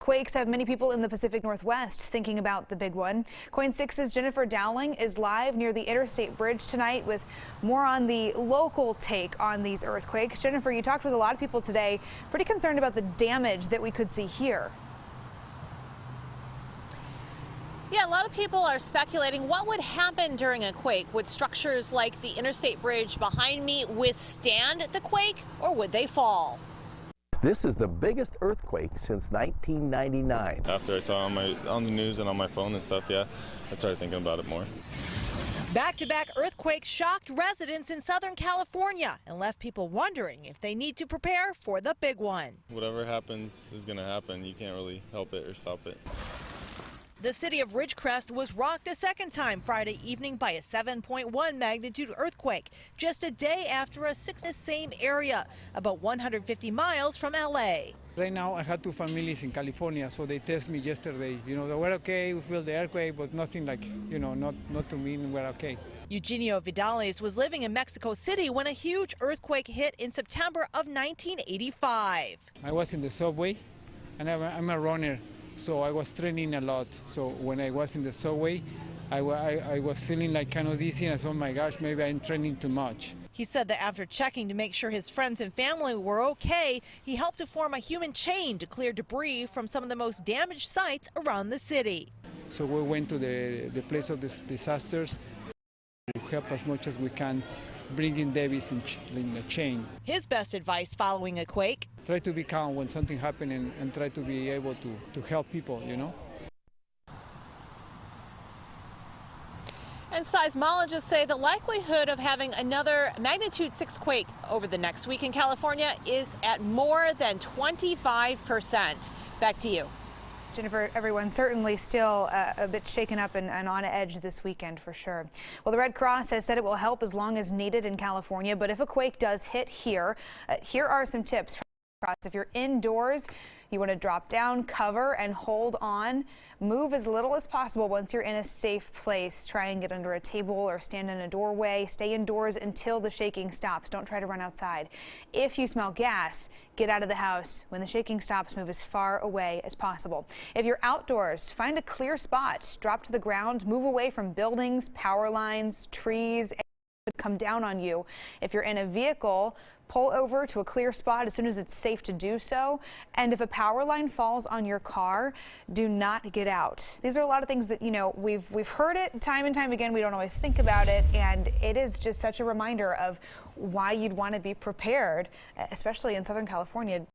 Quakes have many people in the Pacific Northwest thinking about the big one. KOIN 6's Jennifer Dowling is live near the Interstate Bridge tonight with more on the local take on these earthquakes. Jennifer, you talked with a lot of people today, pretty concerned about the damage that we could see here. Yeah, a lot of people are speculating what would happen during a quake. Would structures like the Interstate Bridge behind me withstand the quake, or would they fall? This is the biggest earthquake since 1999. After I saw it on the news and on my phone and stuff, yeah, I started thinking about it more. Back-to-back earthquakes shocked residents in Southern California and left people wondering if they need to prepare for the big one. Whatever happens is going to happen. You can't really help it or stop it. The city of Ridgecrest was rocked a second time Friday evening by a 7.1 magnitude earthquake, just a day after a 6 in the same area, about 150 miles from L.A. Right now, I had two families in California, so they test me yesterday. You know, they were okay, we feel the earthquake, but nothing like, you know, not to mean we're okay. Eugenio Vidales was living in Mexico City when a huge earthquake hit in September of 1985. I was in the subway, and I'm a runner. So I was training a lot. So when I was in the subway, I was feeling like kind of dizzy, and I said, oh my gosh, maybe I'm training too much. He said that after checking to make sure his friends and family were okay, he helped to form a human chain to clear debris from some of the most damaged sites around the city. So we went to the place of the disasters to help as much as we can, bringing Davis in the chain. His best advice following a quake: try to be calm when something happens and try to be able to help people, you know. And seismologists say the likelihood of having another magnitude 6 quake over the next week in California is at more than 25%. Back to you. Jennifer, everyone certainly still a bit shaken up and on edge this weekend for sure. Well, the Red Cross has said it will help as long as needed in California, but if a quake does hit here, here are some tips from the Red Cross. If you're indoors, you want to drop down, cover, and hold on. Move as little as possible once you're in a safe place. Try and get under a table or stand in a doorway. Stay indoors until the shaking stops. Don't try to run outside. If you smell gas, get out of the house. When the shaking stops, move as far away as possible. If you're outdoors, find a clear spot. Drop to the ground. Move away from buildings, power lines, trees. Could come down on you. If you're in a vehicle, pull over to a clear spot as soon as it's safe to do so. And if a power line falls on your car, do not get out. These are a lot of things that, you know, we've heard it time and time again. We don't always think about it, and it is just such a reminder of why you'd want to be prepared, especially in Southern California.